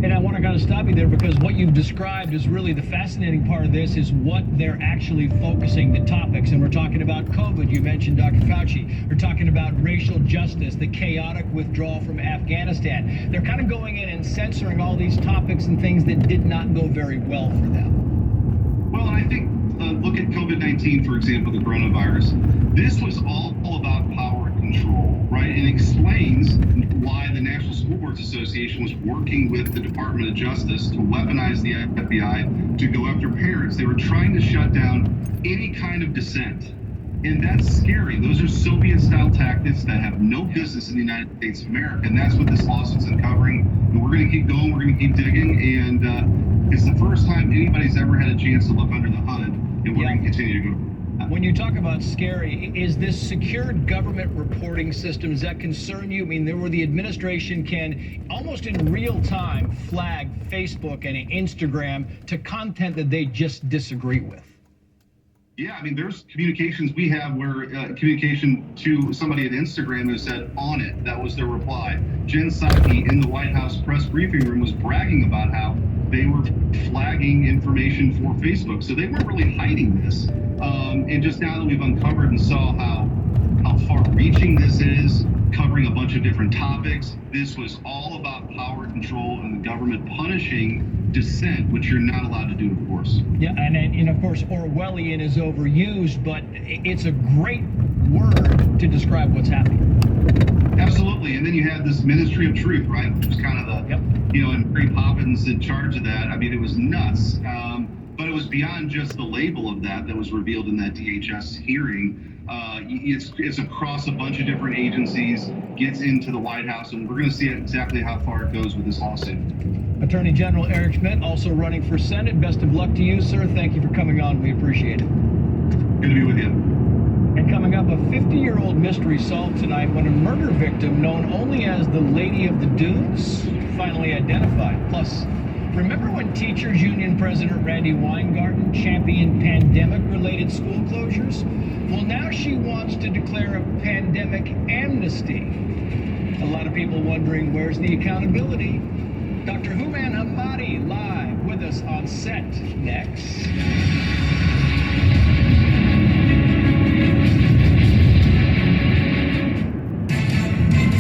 And I want to kind of stop you there because what you've described is really the fascinating part of this is what they're actually focusing the topics. And we're talking about COVID. You mentioned Dr. Fauci. We're talking about racial justice, the chaotic withdrawal from Afghanistan. They're kind of going in and censoring all these topics and things that did not go very well for them. Well, I think, look at COVID-19, for example, the coronavirus. This was all about power control, right? And explains why the National School Boards Association was working with the Department of Justice to weaponize the FBI to go after parents. They were trying to shut down any kind of dissent. And that's scary. Those are Soviet-style tactics that have no business in the United States of America. And that's what this lawsuit's uncovering. And we're going to keep going. We're going to keep digging. And it's the first time anybody's ever had a chance to look under the hood. And we're going to continue to go. When you talk about scary, is this secured government reporting system, does that concern you? I mean, where the administration can almost in real time flag Facebook and Instagram to content that they just disagree with. Yeah, I mean, there's communications we have where communication to somebody at Instagram who said on it, that was their reply. Jen Psaki in the White House press briefing room was bragging about how they were flagging information for Facebook. So they weren't really hiding this. And just now that we've uncovered and saw how far-reaching this is, covering a bunch of different topics, this was all about power control and the government punishing dissent, which you're not allowed to do, of course. Yeah, and of course, Orwellian is overused, but it's a great word to describe what's happening. Absolutely, and then you had this Ministry of Truth, right, which was kind of the, and Mary Poppins in charge of that. I mean, it was nuts. But it was beyond just the label of that was revealed in that DHS hearing. It's across a bunch of different agencies, gets into the White House, and we're going to see exactly how far it goes with this lawsuit. Attorney General Eric Schmidt, also running for Senate. Best of luck to you, sir. Thank you for coming on. We appreciate it. Good to be with you. And coming up, a 50-year-old mystery solved tonight when a murder victim known only as the Lady of the Dunes finally identified. Plus, remember when Teachers Union President Randy Weingarten championed pandemic-related school closures? Well, now she wants to declare a pandemic amnesty. A lot of people wondering, where's the accountability? Dr. Houman Hamadi live with us on set next.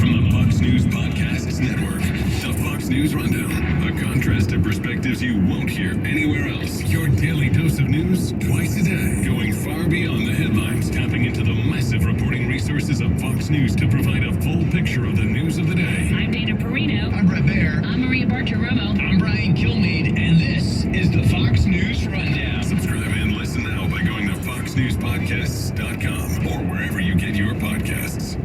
From the Fox News Podcasts Network, the Fox News Rundown. A contrast of perspectives you won't hear anywhere else. Your daily dose of news twice a day. Going far beyond the headlines, tapping into the massive reporting resources of Fox News to provide a full picture of the news of the day. I'm Dana Perino. I'm Brett Baer. I'm Maria Bartiromo. I'm Brian Kilmeade, and this is the Fox News Rundown. Subscribe and listen now by going to foxnewspodcasts.com or wherever you get your podcasts.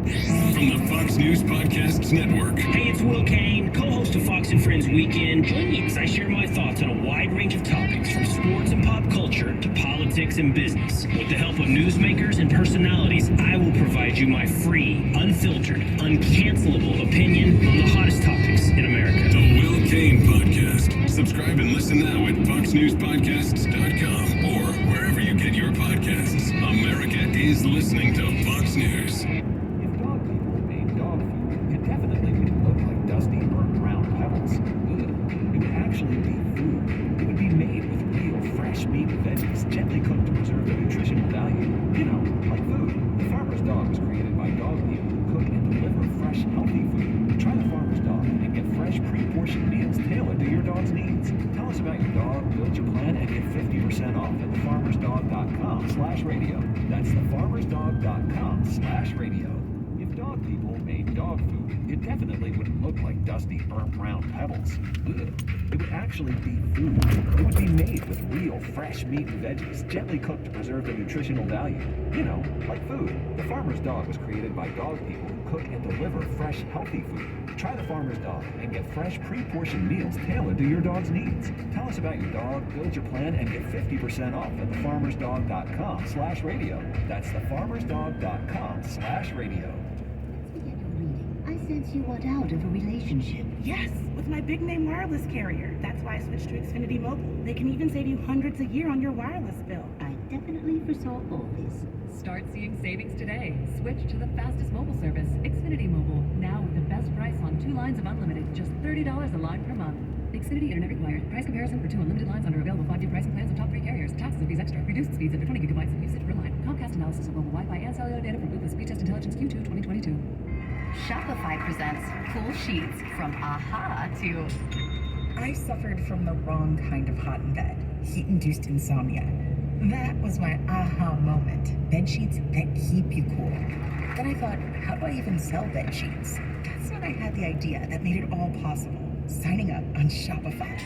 From the Fox News Podcasts Network. Hey, it's Will Kane, co-host of Fox and Friends Weekend. Join me as I share my thoughts on a wide range of topics from sports and pop culture to politics and business. With the help of newsmakers and personalities, I will provide you my free, unfiltered, uncancelable opinion on the hottest topics in America. The Will Kane Podcast. Subscribe and listen now at foxnewspodcasts.com or wherever you get your podcasts. America is listening to Fox News. Meat and veggies, gently cooked to preserve their nutritional value. You know, like food. The Farmer's Dog was created by dog people who cook and deliver fresh, healthy food. Try the Farmer's Dog and get fresh, pre-portioned meals tailored to your dog's needs. Tell us about your dog, build your plan, and get 50% off at thefarmersdog.com/radio. That's thefarmersdog.com/radio. If dog people made dog food, it definitely wouldn't look like dusty, burnt brown pebbles. Ugh. It would actually be food. It would be made with real fresh meat and veggies, gently cooked to preserve their nutritional value. You know, like food. The Farmer's Dog was created by dog people who cook and deliver fresh, healthy food. Try the Farmer's Dog and get fresh, pre-portioned meals tailored to your dog's needs. Tell us about your dog, build your plan, and get 50% off at thefarmersdog.com/radio. That's thefarmersdog.com/radio. I sense you want out of a relationship. Yes, with my big name wireless carrier. That's why I switched to Xfinity Mobile. They can even save you hundreds a year on your wireless bill. I definitely for salt bowlies. Start seeing savings today. Switch to the fastest mobile service, Xfinity Mobile. Now with the best price on 2 lines of unlimited, just $30 a line per month. Xfinity Internet required. Price comparison for 2 unlimited lines under available 5-year pricing plans of top 3 carriers. Taxes and fees extra. Reduced speeds up to 20 gigabytes of usage per line. Comcast analysis of mobile Wi-Fi and cellular data from Ookla Speed Test Intelligence Q2 2022. Shopify presents cool sheets from AHA to... I suffered from the wrong kind of hot in bed, heat-induced insomnia. That was my aha moment. Bed sheets that keep you cool. Then I thought, how do I even sell bed sheets? That's when I had the idea that made it all possible. Signing up on Shopify.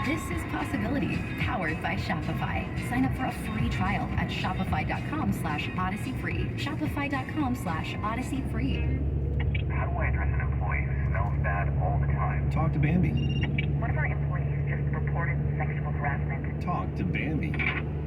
This is Possibility, powered by Shopify. Sign up for a free trial at shopify.com/odyssey-free. Shopify.com/odyssey-free. How do I address an employee who smells bad all the time? Talk to Bambi. One of our employees just reported sexual harassment. Talk to Bambi.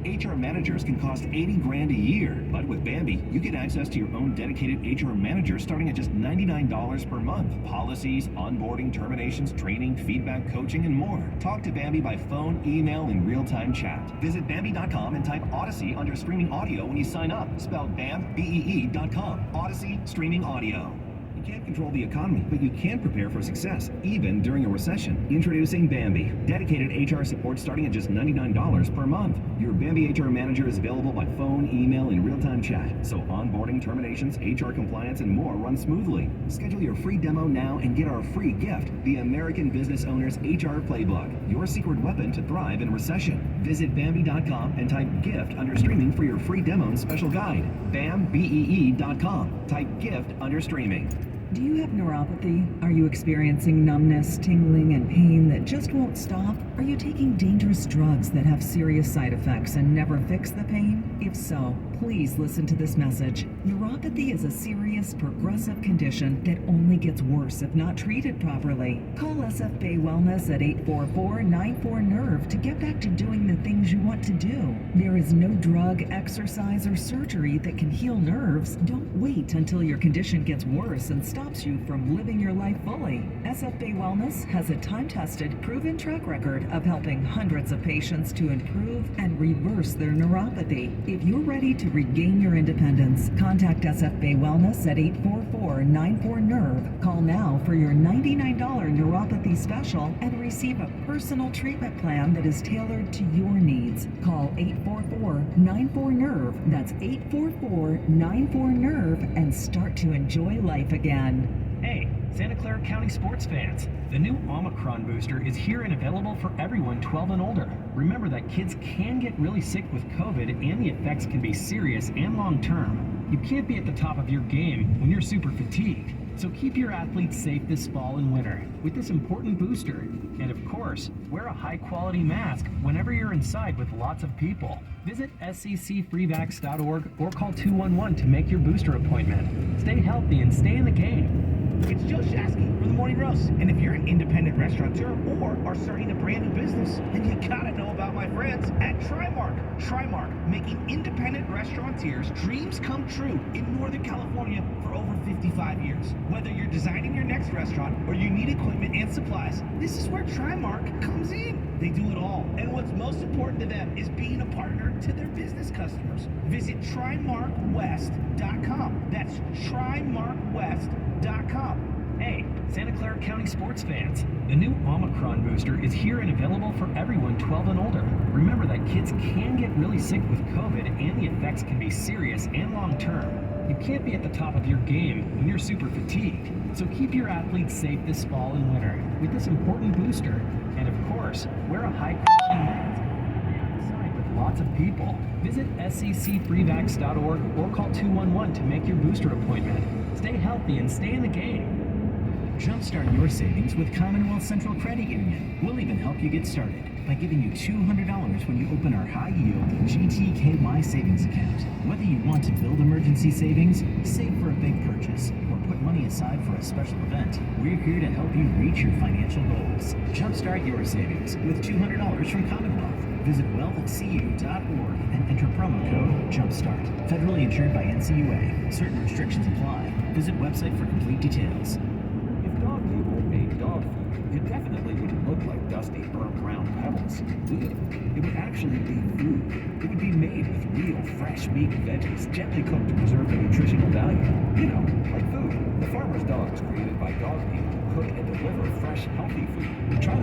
HR managers can cost $80,000 a year, but with Bambi, you get access to your own dedicated HR manager starting at just $99 per month. Policies, onboarding, terminations, training, feedback, coaching, and more. Talk to Bambi by phone, email, and real-time chat. Visit Bambi.com and type Odyssey under streaming audio when you sign up. Spelled BAMBEE.com. Odyssey Streaming Audio. You can't control the economy, but you can prepare for success, even during a recession. Introducing Bambi. Dedicated HR support starting at just $99 per month. Your Bambi HR manager is available by phone, email, and real-time chat. So onboarding, terminations, HR compliance, and more run smoothly. Schedule your free demo now and get our free gift, the American Business Owner's HR Playbook. Your secret weapon to thrive in recession. Visit Bambi.com and type gift under streaming for your free demo and special guide. BAMBEE.com. Type gift under streaming. Do you have neuropathy? Are you experiencing numbness, tingling, and pain that just won't stop? Are you taking dangerous drugs that have serious side effects and never fix the pain? If so, please listen to this message. Neuropathy is a serious, progressive condition that only gets worse if not treated properly. Call SF Bay Wellness at 844-94-NERVE to get back to doing the things you want to do. There is no drug, exercise, or surgery that can heal nerves. Don't wait until your condition gets worse and stops you from living your life fully. SF Bay Wellness has a time-tested, proven track record of helping hundreds of patients to improve and reverse their neuropathy. If you're ready to regain your independence, contact SF Bay Wellness at 844-94-NERVE. Call now for your $99 neuropathy special and receive a personal treatment plan that is tailored to your needs. Call 844-94-NERVE. That's 844-94-NERVE and start to enjoy life again. Hey, Santa Clara County sports fans. The new Omicron booster is here and available for everyone 12 and older. Remember that kids can get really sick with COVID and the effects can be serious and long-term. You can't be at the top of your game when you're super fatigued. So keep your athletes safe this fall and winter with this important booster. And of course, wear a high-quality mask whenever you're inside with lots of people. Visit sccfreevax.org or call 211 to make your booster appointment. Stay healthy and stay in the game. It's Joe Shasky for the Morning Roast. And if you're an independent restaurateur or are starting a brand new business, then you gotta know about my friends at Trimark. Trimark, making independent restaurateurs' dreams come true in Northern California for over 55 years. Whether you're designing your next restaurant or you need equipment and supplies, this is where Trimark comes in. They do it all. And what's most important to them is being a partner to their business customers. Visit TrimarkWest.com. That's TrimarkWest.com. Hey, Santa Clara County sports fans. The new Omicron booster is here and available for everyone 12 and older. Remember that kids can get really sick with COVID and the effects can be serious and long-term. You can't be at the top of your game when you're super fatigued. So keep your athletes safe this fall and winter with this important booster. And of course, wear a high-quality mask inside with lots of people. Visit sccfreevax.org or call 211 to make your booster appointment. Stay healthy and stay in the game. Jumpstart your savings with Commonwealth Central Credit Union. We'll even help you get started by giving you $200 when you open our high-yield GTKY savings account. Whether you want to build emergency savings, save for a big purchase, or put money aside for a special event, we're here to help you reach your financial goals. Jumpstart your savings with $200 from Commonwealth. Visit wealthcu.org and enter promo code JUMPSTART. Federally insured by NCUA. Certain restrictions apply. Visit website for complete details. If dog people made dog food, it definitely wouldn't look like dusty, burnt brown pebbles. Ugh. It would actually be food. It would be made with real fresh meat and veggies, gently cooked to preserve the nutritional value. You know, like food. The farmer's dog was created by dog people who cook and deliver fresh, healthy food. Try